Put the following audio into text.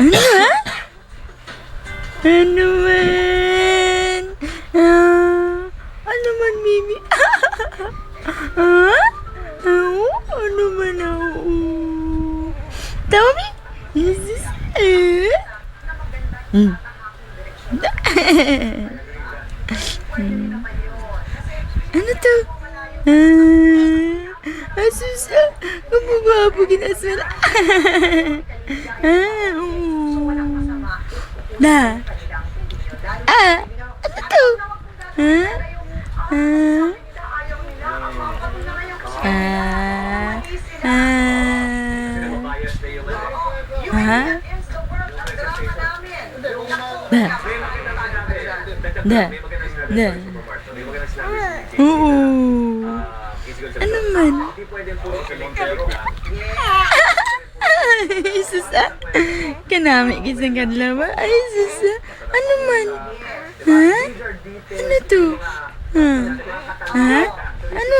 Ano ha? Ano man? Ano man, Mimi? Ha? Ano man ako? Tommy? Is this it? Ano to? Asusa, kumababugin aswala. Na. Ano to? Da. Oo. Ano man? Ay, susa. Kanami kisang kadlaw. Ay, susa. Ano man? Ha? Ano to? Ha? Ano?